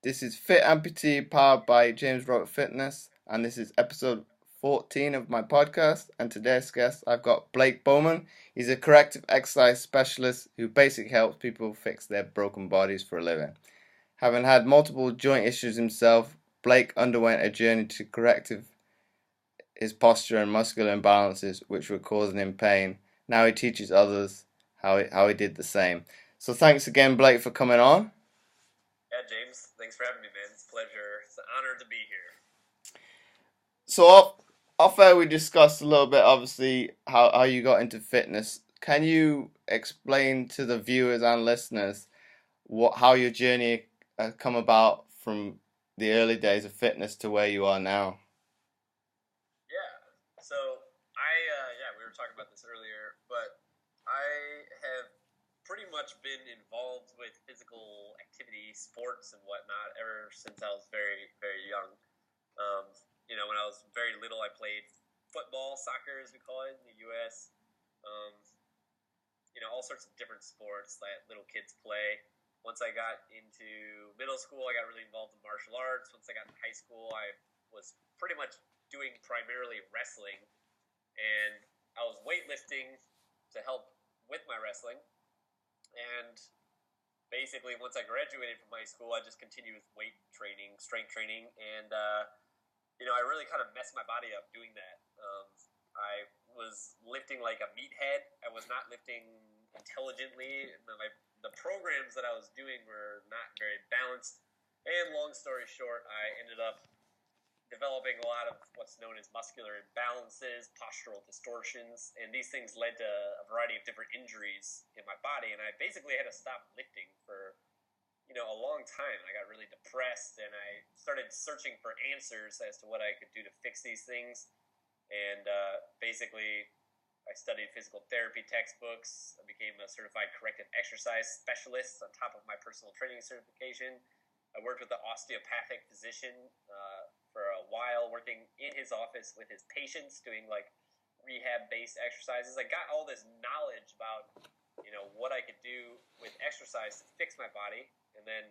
This is Fit Amputee powered by James Robert Fitness, and this is episode 14 of my podcast. And today's guest, I've got Blake Bowman. He's a corrective exercise specialist who basically helps people fix their broken bodies for a living. Having had multiple joint issues himself, Blake underwent a journey to corrective his posture and muscular imbalances, which were causing him pain. Now he teaches others how he did the same. So thanks again, Blake, for coming on. Yeah, James, thanks for having me, man. It's a pleasure. It's an honor to be here. So off air we discussed a little bit, obviously, how you got into fitness. Can you explain to the viewers and listeners how your journey come about from the early days of fitness to where you are now? Yeah. So we were talking about this earlier, but I have pretty much been involved with physical activity, sports, and whatnot ever since I was very, very young. When I was very little, I played football, soccer, as we call it in the U.S. Um, all sorts of different sports that little kids play. Once I got into middle school, I got really involved in martial arts. Once I got to high school, I was pretty much doing primarily wrestling, and I was weightlifting to help with my wrestling. And basically, once I graduated from high school, I just continued with weight training, strength training, and I really kind of messed my body up doing that. I was lifting like a meathead. I was not lifting intelligently. The programs that I was doing were not very balanced. And long story short, I ended up developing a lot of what's known as muscular imbalances, postural distortions, and these things led to a variety of different injuries in my body. And I basically had to stop lifting for a long time. I got really depressed, and I started searching for answers as to what I could do to fix these things. And basically, I studied physical therapy textbooks. I became a certified corrective exercise specialist on top of my personal training certification. I worked with an osteopathic physician for a while, working in his office with his patients, doing like rehab-based exercises. I got all this knowledge about what I could do with exercise to fix my body, and then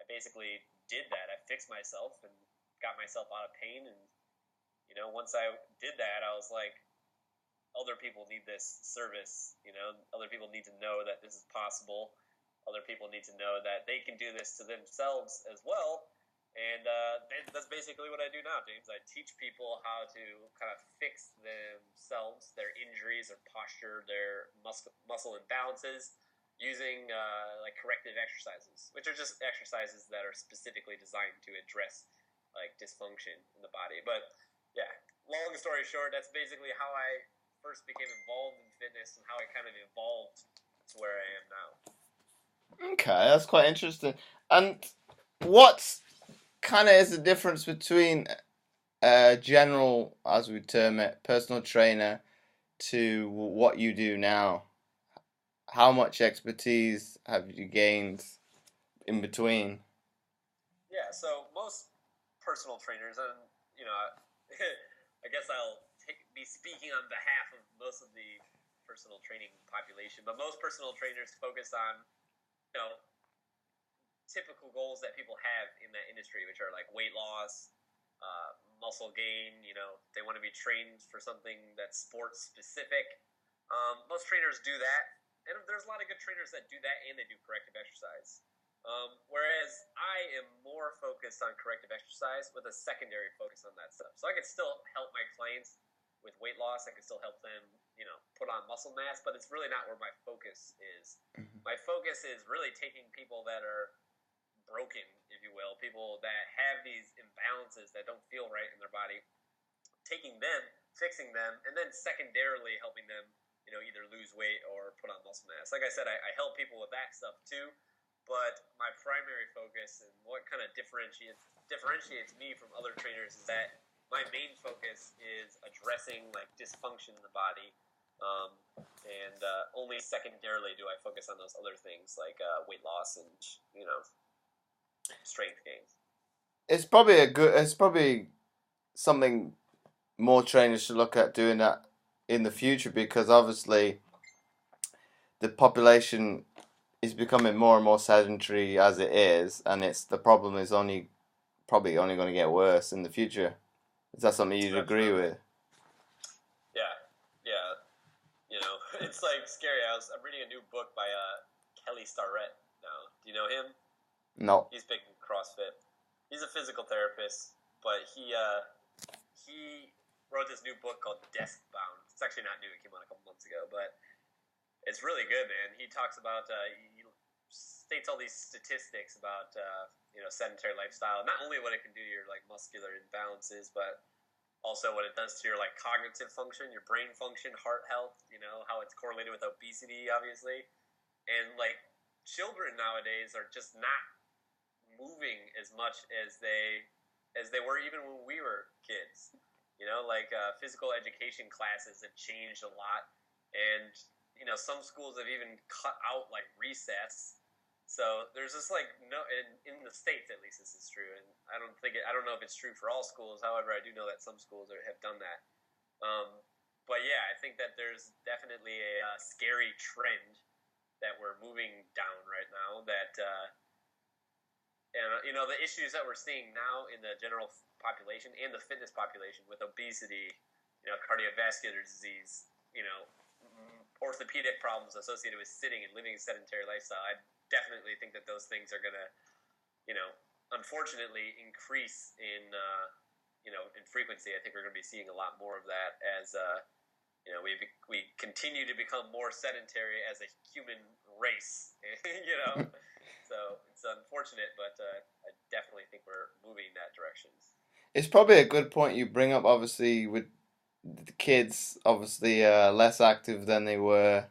I basically did that. I fixed myself and got myself out of pain, and once I did that, I was like, other people need this service. Other people need to know that this is possible. Other people need to know that they can do this to themselves as well. And that's basically what I do now, James. I teach people how to kind of fix themselves, their injuries, their posture, their muscle imbalances, using like corrective exercises, which are just exercises that are specifically designed to address like dysfunction in the body. But yeah, long story short, that's basically how I first became involved in fitness and how I kind of evolved to where I am now. Okay, that's quite interesting. And what's kind of is the difference between a general, as we term it, personal trainer to what you do now? How much expertise have you gained in between? Yeah, so most personal trainers, and I guess be speaking on behalf of most of the personal training population, but most personal trainers focus on typical goals that people have in that industry, which are like weight loss, muscle gain. They want to be trained for something that's sports specific. Most trainers do that, and there's a lot of good trainers that do that, and they do corrective exercise. Whereas I am more focused on corrective exercise with a secondary focus on that stuff. So I can still help my clients with weight loss. I can still help them, put on muscle mass, but it's really not where my focus is. Mm-hmm. My focus is really taking people that are broken, if you will, people that have these imbalances that don't feel right in their body, taking them, fixing them, and then secondarily helping them, either lose weight or put on muscle mass. Like I said, I help people with that stuff too. But my primary focus and what kind of differentiates me from other trainers is that my main focus is addressing like dysfunction in the body, and only secondarily do I focus on those other things like weight loss and strength gains. It's probably something more trainers should look at doing that in the future, because obviously the population is becoming more and more sedentary as it is, and the problem is probably only going to get worse in the future. Is that something you'd agree Definitely. with? Yeah, yeah. It's like scary. I'm reading a new book by Kelly Starrett now. Do you know him? No. He's big in CrossFit. He's a physical therapist, but he wrote this new book called Desk Bound. It's actually not new; it came out a couple months ago, but it's really good, man. He talks about he states all these statistics about sedentary lifestyle. Not only what it can do to your like muscular imbalances, but also what it does to your like cognitive function, your brain function, heart health. How it's correlated with obesity, obviously, and like children nowadays are just not moving as much as they were even when we were kids. Physical education classes have changed a lot, and some schools have even cut out like recess. So there's just like no in the states, at least this is true, and I don't know if it's true for all schools. However, I do know that some schools have done that. But yeah, I think that there's definitely a scary trend that we're moving down right now. And the issues that we're seeing now in the general population and the fitness population with obesity, cardiovascular disease, orthopedic problems associated with sitting and living a sedentary lifestyle. I definitely think that those things are gonna, unfortunately, increase in frequency. I think we're gonna be seeing a lot more of that as we continue to become more sedentary as a human race. So it's unfortunate, but I definitely think we're moving in that direction. It's probably a good point you bring up, obviously, with the kids, obviously, less active than they were.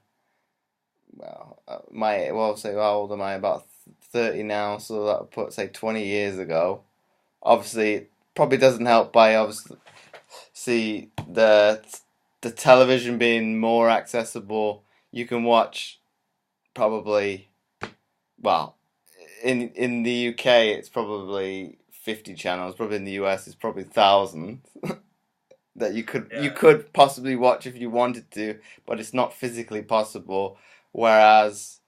Say, how old am I? About 30 now, so that would put, say, 20 years ago. Obviously, it probably doesn't help by, obviously, see the television being more accessible. You can watch probably, well, in the UK, it's probably 50 channels. Probably in the US, it's probably thousands that you Yeah, could possibly watch if you wanted to, but it's not physically possible. Whereas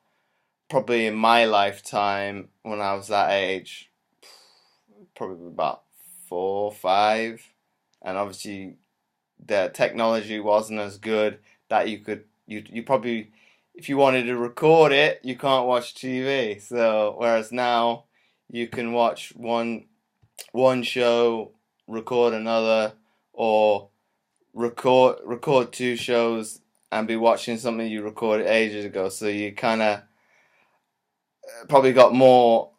probably in my lifetime, when I was that age, probably about 4, 5, and obviously the technology wasn't as good that you probably, if you wanted to record it, you can't watch TV. So whereas now you can watch one show, record another, or record two shows and be watching something you recorded ages ago. So you kind of probably got more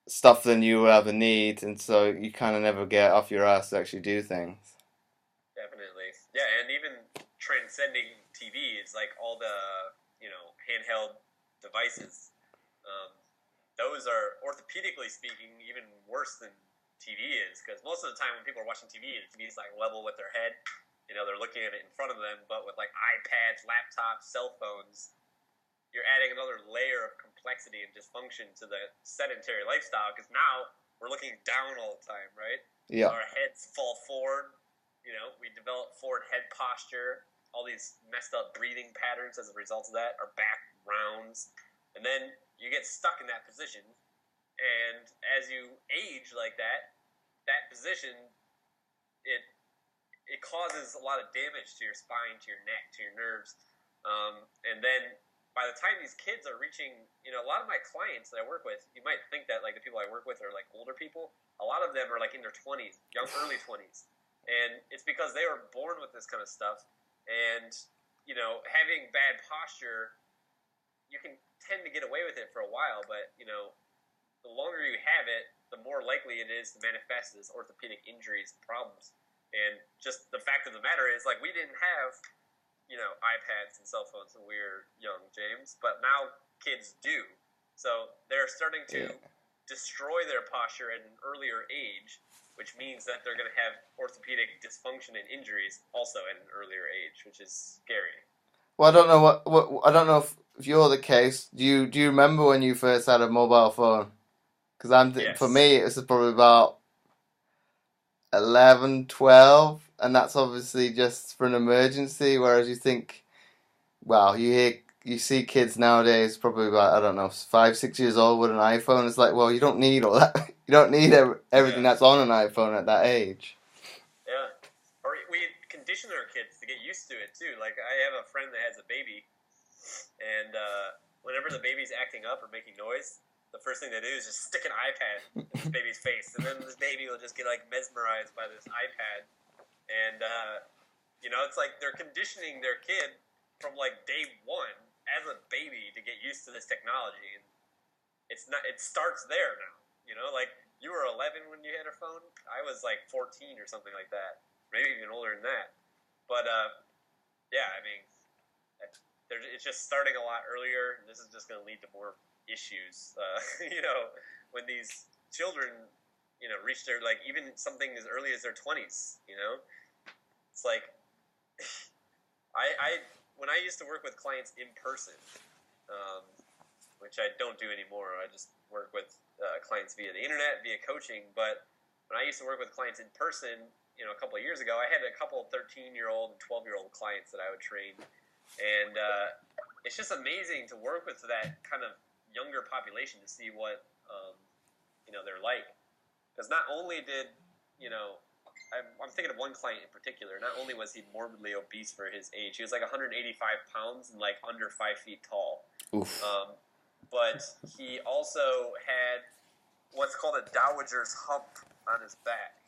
stuff than you will ever need, and so you kind of never get off your ass to actually do things. definitely. Yeah, and even transcending TV is like all the handheld devices. Um, those are orthopedically speaking even worse than TV is, because most of the time when people are watching TV, the TV is like level with their head. They're looking at it in front of them, but with like iPads, laptops, cell phones, you're adding another layer of complexity and dysfunction to the sedentary lifestyle, because now we're looking down all the time, right? Yeah. Our heads fall forward. We develop forward head posture, all these messed up breathing patterns as a result of that. Our back rounds, and then you get stuck in that position. And as you age like that, that position, it it causes a lot of damage to your spine, to your neck, to your nerves. And then by the time these kids are reaching, a lot of my clients that I work with, you might think that like the people I work with are like older people. A lot of them are like in their 20s, early 20s. And it's because they were born with this kind of stuff. And, having bad posture, you can tend to get away with it for a while, but, the longer you have it, the more likely it is to manifest as orthopedic injuries and problems. And just the fact of the matter is, like, we didn't have, iPads and cell phones when we were young, James, but now kids do. So they're starting to destroy their posture at an earlier age, which means that they're going to have orthopedic dysfunction and injuries also at an earlier age, which is scary. Well, I don't know what I don't know if you're the case. Do you remember when you first had a mobile phone? Because for Yes. me, it was probably about 11, 12, and that's obviously just for an emergency. Whereas you think, well, you hear you see kids nowadays, probably about, I don't know, 5, 6 years old with an iPhone. It's like, well, you don't need all that. You don't need everything Yeah. that's on an iPhone at that age. Yeah. Or we condition our kids to get used to it too. Like I have a friend that has a baby, and whenever the baby's acting up or making noise, the first thing they do is just stick an iPad in this baby's face, and then this baby will just get like mesmerized by this iPad, and it's like they're conditioning their kid from like day one as a baby to get used to this technology, and it's not. It starts there now. Like you were 11 when you had a phone. I was like 14 or something like that, maybe even older than that. But yeah, I mean, it's just starting a lot earlier. And this is just going to lead to more issues. When these children, reach their like even something as early as their 20s. It's like I when I used to work with clients in person, which I don't do anymore. I just work with clients via the internet, via coaching. But when I used to work with clients in person, a couple of years ago, I had a couple of 13-year-old and 12-year-old clients that I would train. And it's just amazing to work with that kind of younger population to see what, they're like. Because not only did, I'm thinking of one client in particular. Not only was he morbidly obese for his age, he was like 185 pounds and like under 5 feet tall. Oof. But he also had what's called a dowager's hump on his back,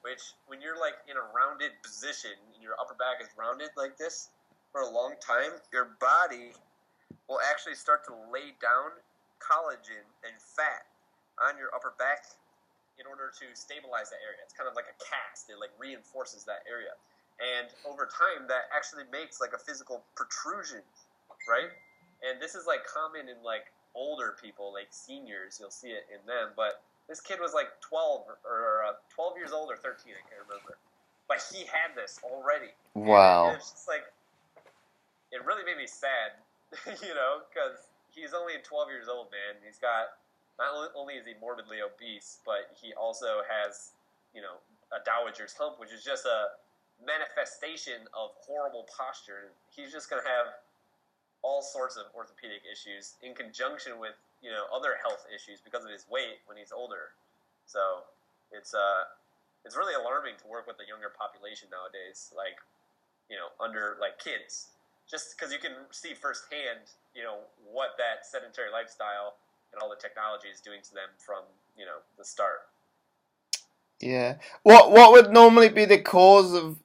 which when you're like in a rounded position and your upper back is rounded like this for a long time, your body will actually start to lay down collagen and fat on your upper back in order to stabilize that area. It's kind of like a cast. It like reinforces that area. And over time, that actually makes like a physical protrusion, right? And this is like common in like older people, like seniors. You'll see it in them. But this kid was like 12 or 12 years old or 13, I can't remember. But he had this already. Wow. And it's just like, it really made me sad, because he's only 12 years old, man. He's got, not only is he morbidly obese, but he also has, a dowager's hump, which is just a manifestation of horrible posture. He's just going to have all sorts of orthopedic issues in conjunction with, other health issues because of his weight when he's older. So it's really alarming to work with the younger population nowadays, like, under like kids. Just because you can see firsthand, what that sedentary lifestyle and all the technology is doing to them from, the start. Yeah. What would normally be the cause of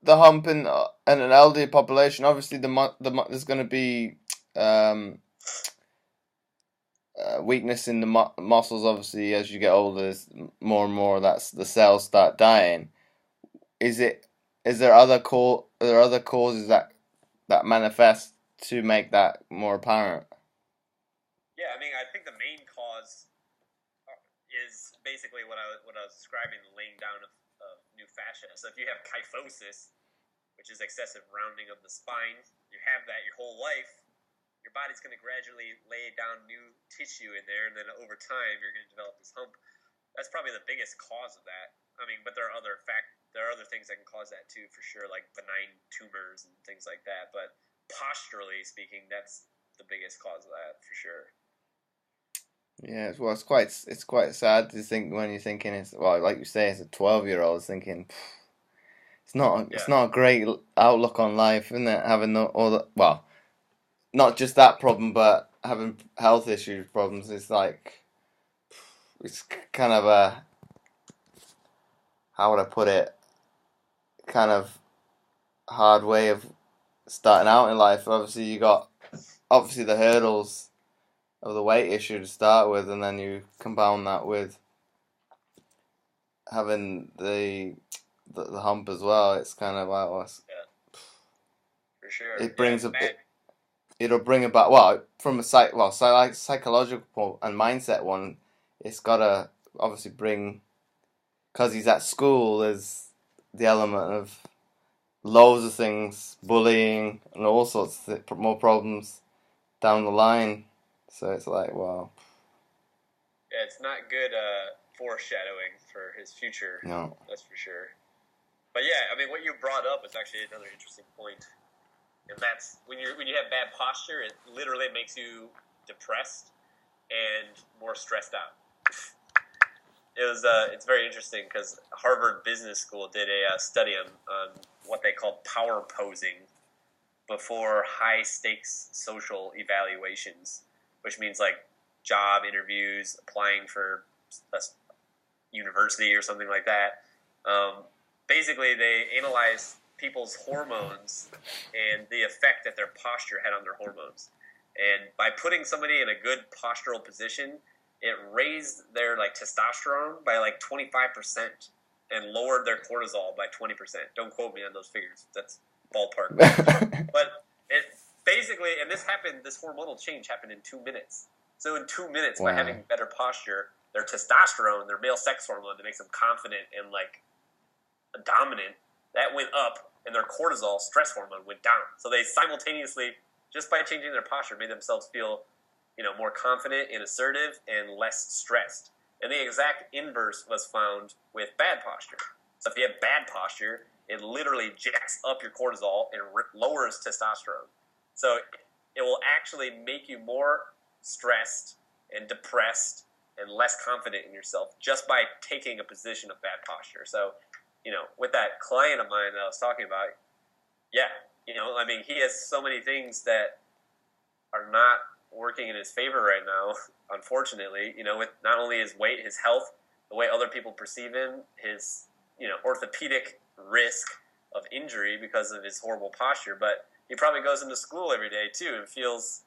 the hump in an elderly population? Obviously, there's going to be weakness in the muscles. Obviously, as you get older, more and more that's the cells start dying. Is there other causes that manifest to make that more apparent? Yeah, I mean, I think the main cause is basically what I was describing, the laying down of new fascia. So if you have kyphosis, which is excessive rounding of the spine, you have that your whole life. Your body's going to gradually lay down new tissue in there, and then over time, you're going to develop this hump. That's probably the biggest cause of that. I mean, but there are other things that can cause that too, for sure, like benign tumors and things like that. But posturally speaking, that's the biggest cause of that, for sure. Yeah, well, it's quite sad to think when you're thinking like you say, it's a 12-year-old thinking it's not a great outlook on life, isn't it? Having all the not just that problem, but having health issues problems. It's like it's kind of a, how would I put it, kind of hard way of starting out in life. Obviously, you got the hurdles of the weight issue to start with, and then you compound that with having the hump as well. It's kind of like, for sure. It brings it'll bring about, from a psychological and mindset one. It's gotta obviously bring, because he's at school. There's the element of loads of things, bullying and all sorts of more problems down the line. So it's like, wow. Yeah, it's not good foreshadowing for his future. No. That's for sure. But yeah, I mean, what you brought up is actually another interesting point. and that's when you have bad posture, it literally makes you depressed and more stressed out. It's very interesting because Harvard Business School did a study on what they call power posing before high stakes social evaluations, which means like job interviews, applying for a university or something like that. Basically, they analyzed people's hormones and the effect that their posture had on their hormones. And by putting somebody in a good postural position, it raised their like testosterone by like 25% and lowered their cortisol by 20%. Don't quote me on those figures. That's ballpark. But it basically, and this hormonal change happened in 2 minutes. So in 2 minutes, by having better posture, their testosterone, their male sex hormone that makes them confident and like dominant, that went up, and their cortisol, stress hormone, went down. So they simultaneously, just by changing their posture, made themselves feel, more confident and assertive and less stressed. And the exact inverse was found with bad posture. So if you have bad posture, it literally jacks up your cortisol and lowers testosterone. So it will actually make you more stressed and depressed and less confident in yourself just by taking a position of bad posture. So, with that client of mine that I was talking about, he has so many things that are not working in his favor right now, unfortunately, with not only his weight, his health, the way other people perceive him, his, orthopedic risk of injury because of his horrible posture, but he probably goes into school every day too and feels,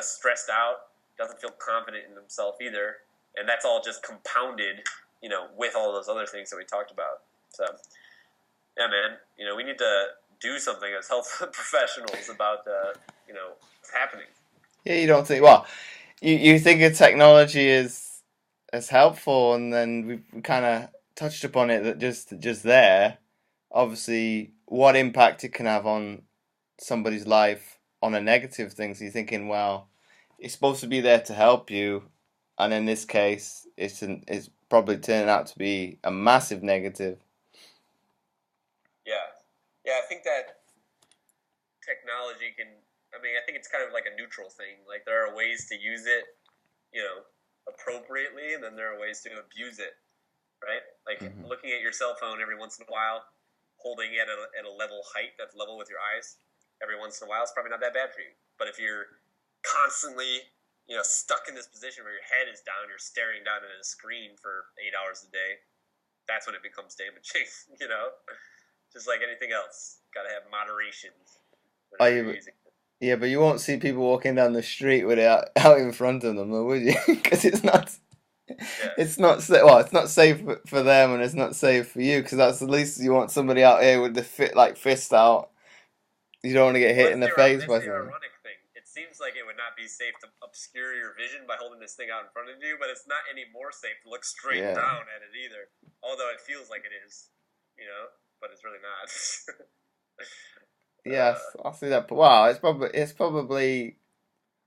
stressed out, doesn't feel confident in himself either, and that's all just compounded, with all those other things that we talked about. So, yeah, man, we need to do something as health professionals about, what's happening. Yeah, you don't think, well, you think of technology as helpful, and then we kind of touched upon it that just there, obviously, what impact it can have on somebody's life on a negative thing. So you're thinking, well, it's supposed to be there to help you, and in this case, it's probably turning out to be a massive negative. Yeah, I think that technology can. I think it's kind of like a neutral thing. Like there are ways to use it, appropriately, and then there are ways to abuse it, right? Like looking at your cell phone every once in a while, holding it at a level height that's level with your eyes every once in a while is probably not that bad for you. But if you're constantly, stuck in this position where your head is down, you're staring down at a screen for 8 hours a day, that's when it becomes damaging, Just like anything else, got to have moderation whenever you're using it. Yeah, but you won't see people walking down the street with it out in front of them, though, would you? Because it's not. Yeah. It's not well. It's not safe for them, and it's not safe for you. Because that's the least you want somebody out here with the fist out. You don't want to get hit in the face by That's the something. ironic thing. It seems like it would not be safe to obscure your vision by holding this thing out in front of you, but it's not any more safe to look straight down at it either. Although it feels like it is, but it's really not. Yes, I see that. But wow, it's probably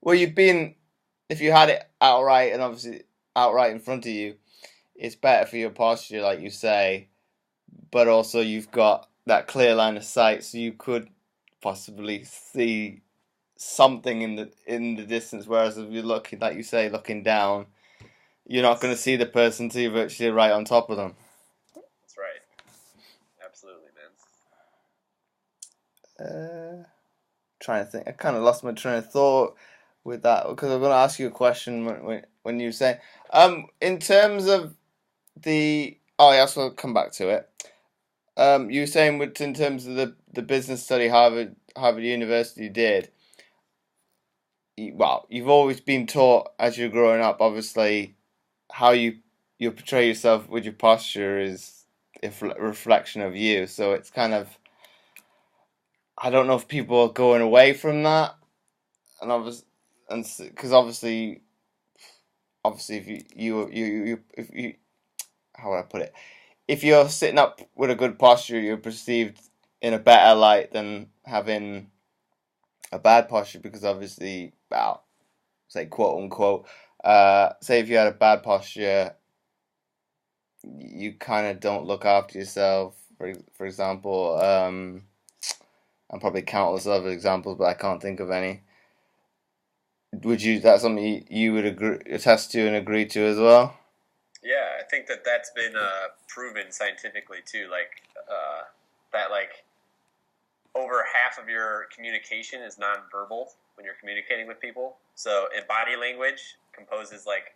well, if you had it outright and obviously outright in front of you, it's better for your posture, like you say. But also you've got that clear line of sight, so you could possibly see something in the distance. Whereas if you're looking, like you say, looking down, you're not going to see the person till you're virtually right on top of them. That's right. Absolutely, man. Trying to think. I kind of lost my train of thought with that because I'm going to ask you a question when you say, in terms of yes, we'll come back to it. You were saying in terms of the business study Harvard University did. Well, you've always been taught as you're growing up, obviously, how you portray yourself with your posture is a reflection of you. So it's kind of, I don't know if people are going away from that, and because obviously, if you how would I put it? If you're sitting up with a good posture, you're perceived in a better light than having a bad posture, because obviously, well, say quote unquote, say if you had a bad posture, you kind of don't look after yourself. For example, and probably countless other examples, but I can't think of any. That's something you would attest to and agree to as well? Yeah, I think that that's been proven scientifically too. That over half of your communication is nonverbal when you're communicating with people. So, and body language composes like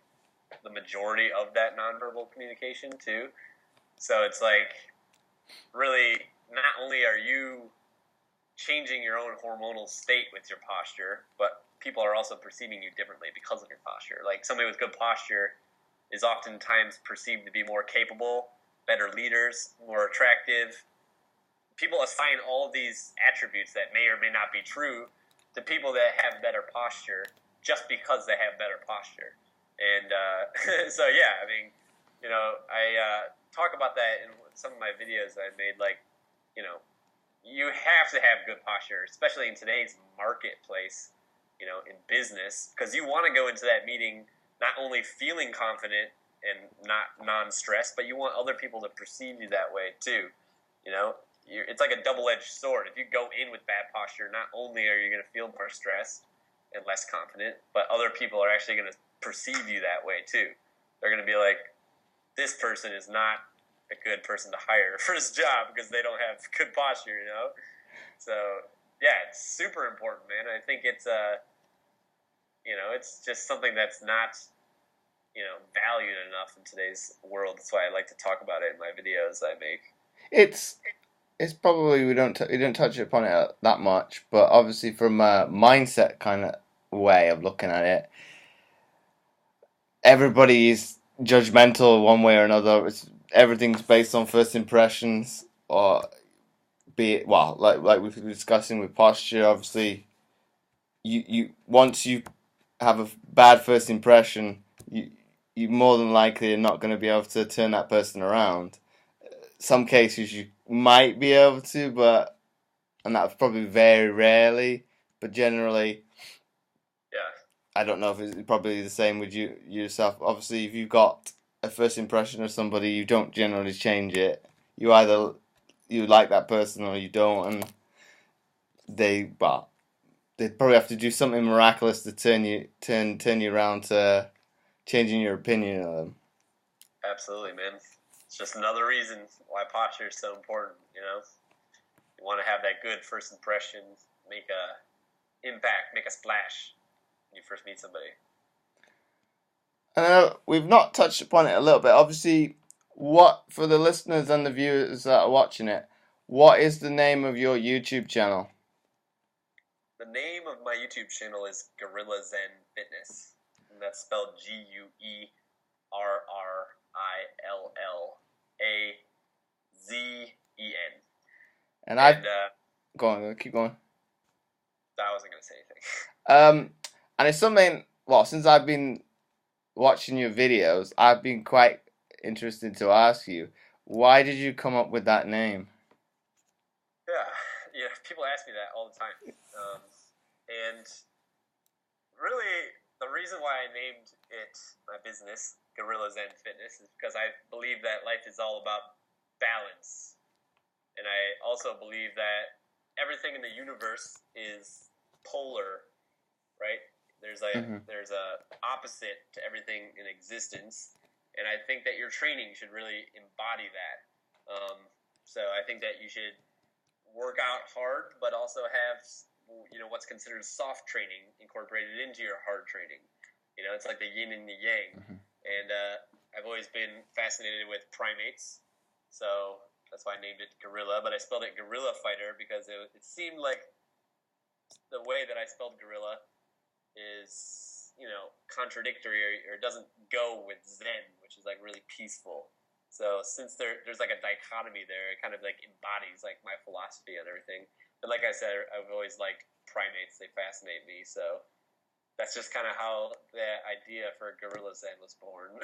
the majority of that nonverbal communication too. So it's like really not only are you changing your own hormonal state with your posture, but people are also perceiving you differently because of your posture. Like somebody with good posture is oftentimes perceived to be more capable, better leaders, more attractive. People assign all of these attributes that may or may not be true to people that have better posture just because they have better posture. And so, yeah, I mean, I talk about that in some of my videos I made. Like, you have to have good posture, especially in today's marketplace, in business, because you want to go into that meeting not only feeling confident and not non-stressed, but you want other people to perceive you that way too. It's like a double-edged sword. If you go in with bad posture, not only are you going to feel more stressed and less confident, but other people are actually going to perceive you that way too. They're going to be like, this person is not a good person to hire for this job because they don't have good posture, So, yeah, it's super important, man. I think it's it's just something that's not, valued enough in today's world. That's why I like to talk about it in my videos I make. It's it's probably we don't touch upon it that much, but obviously from a mindset kind of way of looking at it, everybody's judgmental one way or another. Everything's based on first impressions, or be it like we've been discussing with posture. Obviously, you once you have a bad first impression, you more than likely are not going to be able to turn that person around. Some cases you might be able to, and that's probably very rarely, but generally, Yeah. I don't know if it's probably the same with you yourself. Obviously, if you've got a first impression of somebody, you don't generally change it. You either you like that person or you don't, and they probably have to do something miraculous to turn you around to changing your opinion of them. Absolutely, man. It's just another reason why posture is so important, You want to have that good first impression, make a impact, make a splash when you first meet somebody. We've not touched upon it a little bit. Obviously, what for the listeners and the viewers that are watching it, what is the name of your YouTube channel? The name of my YouTube channel is GuerrillaZen Fitness, and that's spelled GuerrillaZen. And I go on, keep going. I wasn't gonna say anything. And it's something. Well, since I've been watching your videos, I've been quite interested to ask you, why did you come up with that name? Yeah, people ask me that all the time, and really, the reason why I named it my business, GuerrillaZen Fitness, is because I believe that life is all about balance, and I also believe that everything in the universe is polar, right? There's a opposite to everything in existence, and I think that your training should really embody that. So I think that you should work out hard, but also have what's considered soft training incorporated into your hard training. It's like the yin and the yang. And I've always been fascinated with primates, so that's why I named it gorilla. But I spelled it gorilla fighter because it seemed like the way that I spelled gorilla is contradictory, or it doesn't go with Zen, which is like really peaceful. So since there's like a dichotomy there, it kind of like embodies like my philosophy and everything. But like I said, I've always liked primates; they fascinate me. So that's just kind of how the idea for GuerrillaZen was born.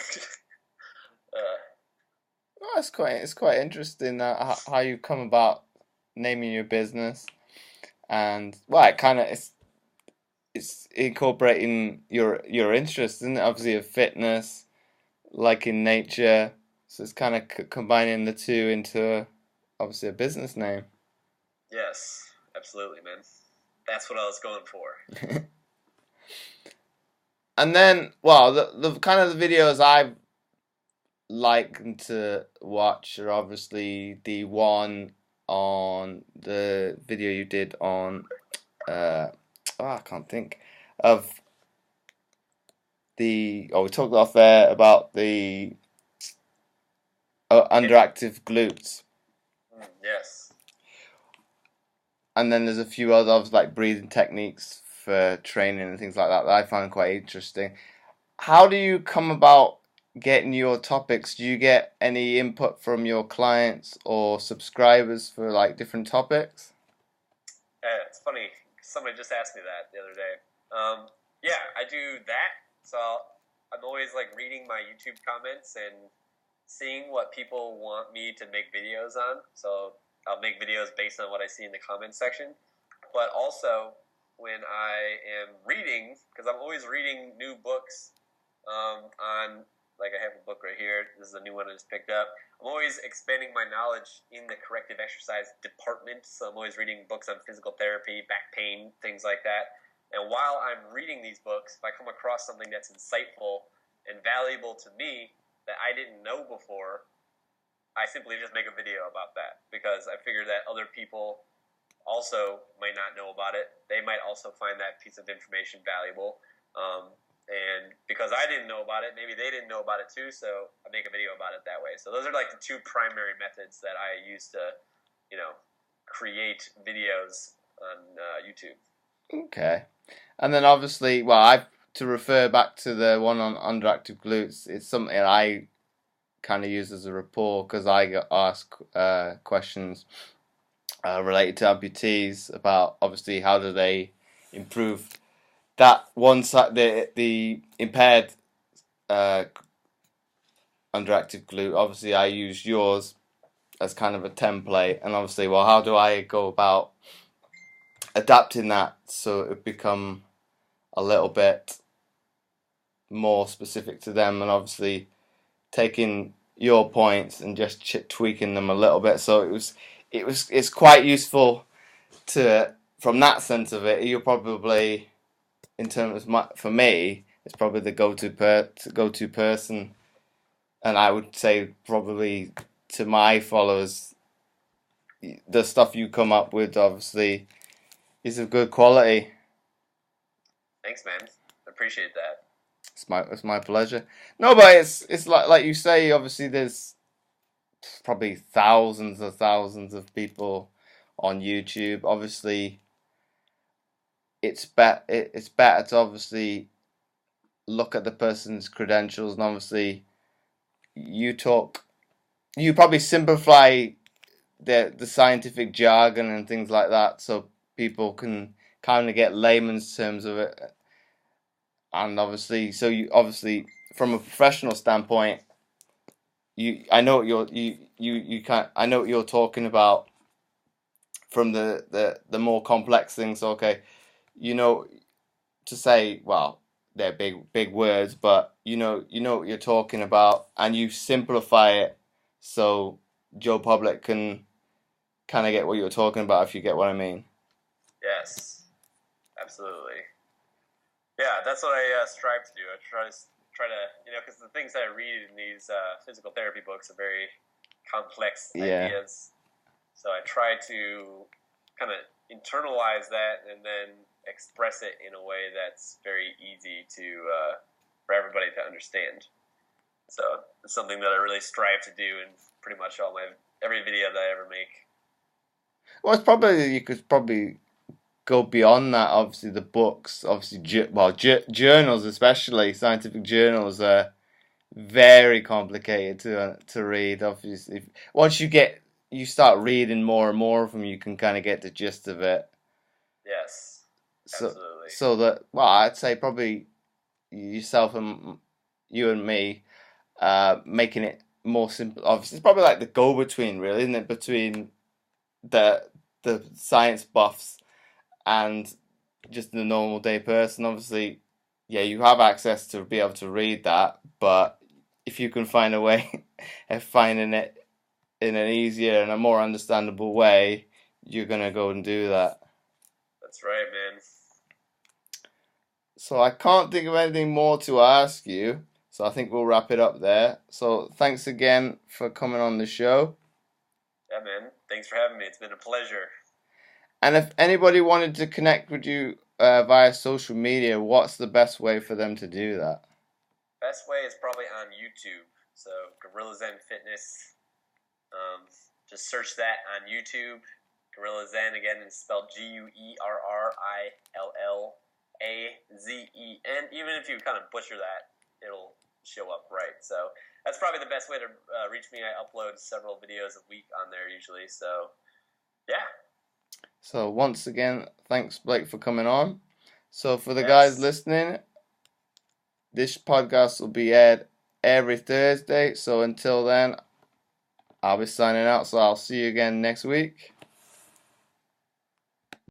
Well, it's quite interesting how you come about naming your business, and it kind of it's incorporating your interests, isn't it? Obviously, of fitness, like in nature. So it's kind of combining the two into obviously a business name. Yes, absolutely, man. That's what I was going for. And then, well, the kind of the videos I like to watch are obviously the one on the video you did on, I can't think of we talked off there about the underactive glutes. Yes. And then there's a few others like breathing techniques for training and things like that I find quite interesting. How do you come about getting your topics? Do you get any input from your clients or subscribers for like different topics? It's funny. Somebody just asked me that the other day. Yeah, I do that. So I'm always like reading my YouTube comments and seeing what people want me to make videos on. So I'll make videos based on what I see in the comments section. But also when I am reading, because I'm always reading new books on, like I have a book right here. This is a new one I just picked up. I'm always expanding my knowledge in the corrective exercise department. So I'm always reading books on physical therapy, back pain, things like that. And while I'm reading these books, if I come across something that's insightful and valuable to me that I didn't know before, I simply just make a video about that, because I figure that other people also might not know about it. They might also find that piece of information valuable. And because I didn't know about it, maybe they didn't know about it too, so I make a video about it that way. So those are like the two primary methods that I use to, create videos on YouTube. Okay. And then obviously, to refer back to the one on underactive glutes, it's something I kind of use as a rapport, because I get asked questions related to amputees about obviously how do they improve that one side, the impaired underactive glute. Obviously, I use yours as kind of a template, and obviously, well, how do I go about adapting that so it become a little bit more specific to them, and obviously taking your points and just tweaking them a little bit. So it's quite useful to, from that sense of it. You're probably, in terms of for me, it's probably the go-to person, and I would say probably to my followers, the stuff you come up with obviously is of good quality. Thanks, man. I appreciate that. It's my pleasure. No, but it's like you say. Obviously, there's probably thousands of people on YouTube. Obviously, it's better to obviously look at the person's credentials, and obviously you probably simplify the scientific jargon and things like that, so people can kind of get layman's terms of it. And obviously, from a professional standpoint, I know what I know what you're talking about from the more complex things. Okay, you know, to say, well, they're big words, but you know what you're talking about, and you simplify it so Joe Public can kind of get what you're talking about, if you get what I mean. Yes, absolutely. Yeah, that's what I strive to do. I try to, because the things that I read in these physical therapy books are very complex ideas. So I try to kind of internalize that and then express it in a way that's very easy for everybody to understand. So it's something that I really strive to do in pretty much every video that I ever make. Well, it's probably, you could probably go beyond that. Obviously, the books, obviously, journals, especially scientific journals, are very complicated to read. Obviously, once you start reading more and more of them, you can kind of get the gist of it. Yes, absolutely. So that, well, I'd say probably yourself and you and me, making it more simple. Obviously, it's probably like the go between, really, isn't it, between the science buffs and just the normal day person. Obviously, yeah, you have access to be able to read that, but if you can find a way of finding it in an easier and a more understandable way, you're gonna go and do that. That's right, man. So I can't think of anything more to ask you. So I think we'll wrap it up there. So thanks again for coming on the show. Yeah, man. Thanks for having me. It's been a pleasure. And if anybody wanted to connect with you via social media, what's the best way for them to do that? Best way is probably on YouTube. So GuerrillaZen Fitness. Just search that on YouTube. GuerrillaZen again is spelled GuerrillaZen. Even if you kind of butcher that, it'll show up right. So that's probably the best way to reach me. I upload several videos a week on there usually. So yeah. So once again, thanks Blake for coming on. So for the Yes. guys listening, this podcast will be aired every Thursday. So until then, I'll be signing out. So I'll see you again next week.